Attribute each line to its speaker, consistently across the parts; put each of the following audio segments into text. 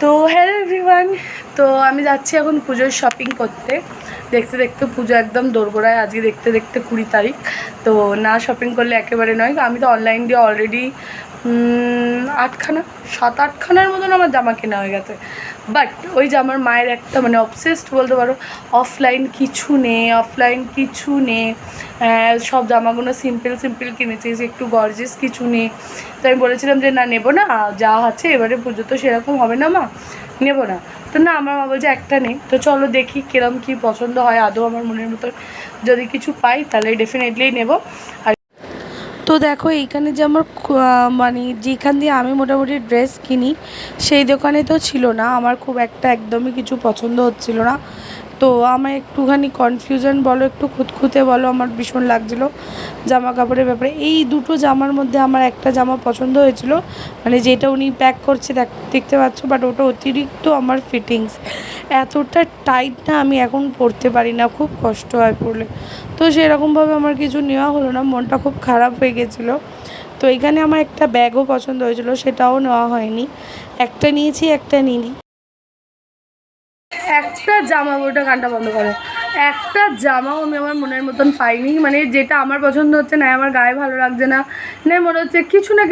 Speaker 1: তো hello everyone, তো আমি যাচ্ছি এখন পুজোর শপিং করতে। দেখতে দেখতে পুজো একদম দোরগোড়ায়, আজকে দেখতে দেখতে 20 তারিখ। তো না শপিং করলে একেবারে নয়। আমি তো অনলাইন দিয়ে অলরেডি 7-8খানার মতন আমার জামা কেনা হয়ে গেছে। বাট ওই যে আমার মায়ের একটা মানে অবসেসড বলতে পারো, অফলাইন কিছু নেই। সব জামাগুলো সিম্পল কিনেছি, যে একটু গর্জিয়াস কিছু নেই। তো আমি বলেছিলাম যে না, নেবো না, যা আছে এবারে পুজো তো সেরকম হবে না মা, নেবো না। তো না, আমার মা বলছে একটা নেই। তো চলো দেখি কিরম কী পছন্দ হয়, আদৌ আমার মনের মতো যদি কিছু পাই তাহলে ডেফিনেটলি নেবো। আর তো দেখো, এইখানে যে আমার মানে যেখান দিয়ে আমি মোটামুটি ড্রেস কিনি সেই দোকানে তো ছিল না, আমার খুব একটা একদমই কিছু পছন্দ হচ্ছিল না। তো আমার একটুখানি কনফিউশন বলো, একটু খুঁতখুঁতে বলো, আমার ভীষণ লাগছিলো জামা কাপড়ের ব্যাপারে। এই দুটো জামার মধ্যে আমার একটা জামা পছন্দ হয়েছিল, মানে যেটা উনি প্যাক করছে দেখতে পাচ্ছ, বাট ওটা অতিরিক্ত আমার ফিটিংস এতটা টাইট না, আমি এখন পরতে পারি না, খুব কষ্ট হয় পরলে। তো সেরকমভাবে আমার কিছু নেওয়া হলো না, মনটা খুব খারাপ হয়ে গেছিলো। তো এখানে আমার একটা ব্যাগও পছন্দ হয়েছিল, সেটাও নেওয়া হয়নি। একটা নিয়েছি, একটা নিইনি। একটা জামা, ওটা গানটা বন্ধ করো। একটা জামাও আমি আমার মনের মতন পাইনি, মানে যেটা আমার পছন্দ হচ্ছে না, আমার গায়ে ভালো লাগছে না, না মনে হচ্ছে কিছু না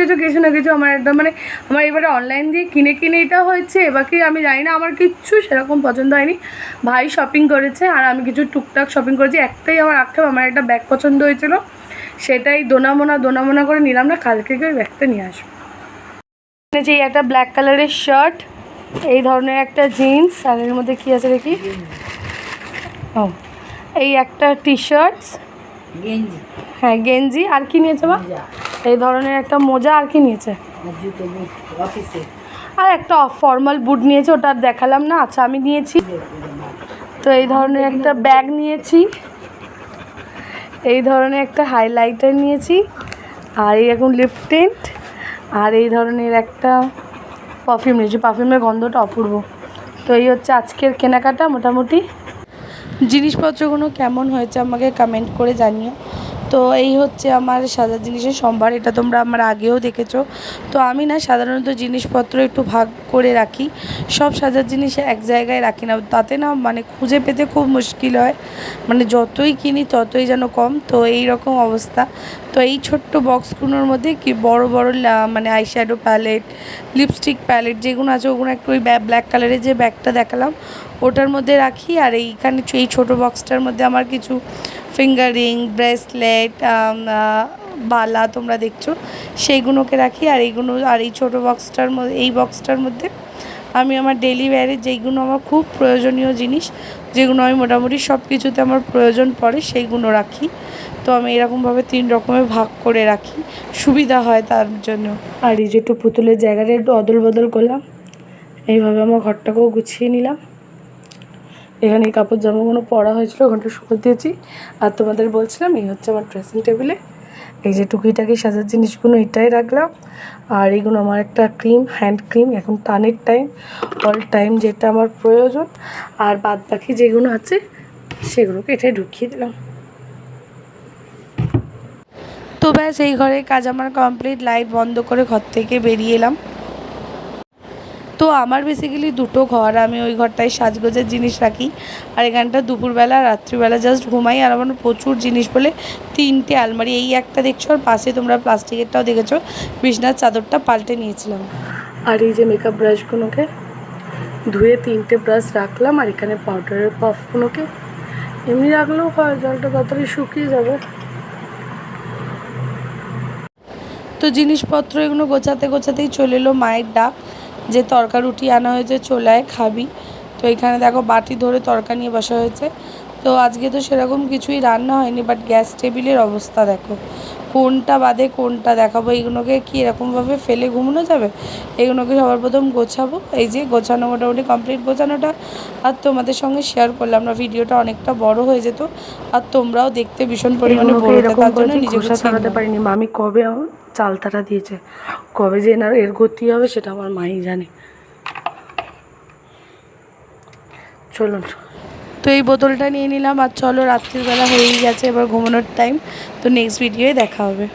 Speaker 1: কিছু আমার একদম মানে আমার এবারে অনলাইন দিয়ে কিনে এটা হয়েছে, বাকি আমি জানি না, আমার কিচ্ছু সেরকম পছন্দ হয়নি। ভাই শপিং করেছে আর আমি কিছু টুকটাক শপিং করেছি। একটাই আমার আক্ষেপ, আমার একটা ব্যাগ পছন্দ হয়েছিল, সেটাই দোনামোনা করে নিলাম না, কালকে গিয়ে ব্যাগটা নিয়ে আসবো। যে একটা ব্ল্যাক কালারের শার্ট, এই ধরনের একটা জিন্স, আর এর মধ্যে কী আছে দেখি, ও এই একটা টি শার্টস, হ্যাঁ গেঞ্জি, আর কি নিয়েছে বা এই ধরনের একটা মোজা, আর কি নিয়েছে, আর একটা ফর্মাল বুট নিয়েছে, ওটা আর দেখালাম না। আচ্ছা আমি নিয়েছি তো এই ধরনের একটা ব্যাগ নিয়েছি, এই ধরনের একটা হাইলাইটার নিয়েছি, আর এরকম লিপ টিন্ট, আর এই ধরনের একটা পারফিউম নিয়েছি, পারফিউমের গন্ধটা অপূর্ব। তো এই হচ্ছে আজকের কেনাকাটা মোটামুটি। জিনিসপত্রগুলো কেমন হয়েছে আমাকে কমেন্ট করে জানিও। তো এই হচ্ছে আমার সাজার জিনিসের সম্ভার, এটা তোমরা আমার আগেও দেখেছো। তো আমি না সাধারণত জিনিসপত্র একটু ভাগ করে রাখি, সব সাজার জিনিস এক জায়গায় রাখি না, তাতে না মানে খুঁজে পেতে খুব মুশকিল হয়, মানে যতই কিনি ততই যেন কম। তো এই রকম অবস্থা। তো এই ছোট্ট বক্সগুলোর মধ্যে কি বড় মানে আইশ্যাডো প্যালেট, লিপস্টিক প্যালেট যেগুলো আছে, ওগুলো একটু ওই ব্ল্যাক কালারের যে ব্যাগটা দেখালাম ওটার মধ্যে রাখি। আর এইখানে এই ছোটো বক্সটার মধ্যে আমার কিছু ফিঙ্গার রিং, ব্রেসলেট, বালা তোমরা দেখছো সেইগুলোকে রাখি। আর এই ছোটো বক্সটার মধ্যে, এই বক্সটার মধ্যে আমি আমার ডেলি ওয়্যারে যেইগুলো আমার খুব প্রয়োজনীয় জিনিস, যেগুলো আমি মোটামুটি সব কিছুতে আমার প্রয়োজন পড়ে, সেইগুলো রাখি। তো আমি এরকমভাবে 3 রকমের ভাগ করে রাখি, সুবিধা হয় তার জন্য। আর এই যে একটু পুতুলের জায়গাটা একটু অদল বদল করলাম, এইভাবে আমার ঘরটাকেও গুছিয়ে নিলাম। এখানে এই কাপড় জামাগুলো পরা হয়েছিল, ওখানটা শুকো দিয়েছি। আর তোমাদের বলছিলাম এই হচ্ছে আমার ড্রেসিং টেবিলে এই যে টুকিটাকি সাজার জিনিসগুলো এটাই রাখলাম। আর এইগুলো আমার একটা ক্রিম, হ্যান্ড ক্রিম, এখন টানের টাইম, অল টাইম যেটা আমার প্রয়োজন। আর বাদ বাকি যেগুলো আছে সেগুলোকে এটাই ঢুকিয়ে দিলাম। তো ব্যাস, এই ঘরের কাজ আমার কমপ্লিট। লাইট বন্ধ করে ঘর থেকে বেরিয়ে এলাম। তো আমার বেসিক্যালি দুটো ঘর, আমি ওই ঘরটায় সাজগোজের জিনিস রাখি, আর এখানটা দুপুরবেলা রাত্রিবেলা জাস্ট ঘুমাই। আর আমার প্রচুর জিনিস বলে 3টে আলমারি, এই একটা দেখছো, আর পাশে তোমরা প্লাস্টিকেরটাও দেখেছো, বিছনার চাদরটা পাল্টে নিয়েছিলাম। আর এই যে মেকআপ ব্রাশগুলোকে ধুয়ে 3টে ব্রাশ রাখলাম, আর এখানে পাউডারের পাফগুলোকে এমনি রাখলেও হয়, জলটা তাড়াতাড়ি শুকিয়ে যাবে। তো জিনিসপত্র এগুলো গোছাতেই চলে এলো মায়ের ডাক, যে তরকা রুটি আনা হয়েছে, চলে আয় খাবি। তো এখানে দেখো বাটি ধরে তরকা নিয়ে বসা হয়েছে। তো আজকে তো সেরকম কিছুই রান্না হয়নি, বাট গ্যাস টেবিলের অবস্থা দেখো, কোনটা বাদে কোনটা দেখাবো। এইগুলোকে কি এরকমভাবে ফেলে ঘুমানো যাবে? এগুলোকে সবার প্রথম গোছাবো। এই যে গোছানো মোটামুটি কমপ্লিট গোছানোটা, আর তোমাদের সঙ্গে শেয়ার করলাম না, ভিডিওটা অনেকটা বড় হয়ে যেত, আর তোমরাও দেখতে ভীষণ পরিমাণে বড় হতো, তার জন্য নিজেকে সারাতে পারিনি। মামি কবে চালতাটা দিয়েছে, কবে যে এনার এর গতি হবে সেটা আমার মাই জানে। চলুন, তো এই বোতলটা নিয়ে নিলাম, আর চলো রাত্রিবেলা হয়েই গেছে, এবার ঘুমানোর টাইম। তো নেক্সট ভিডিওয়ে দেখা হবে।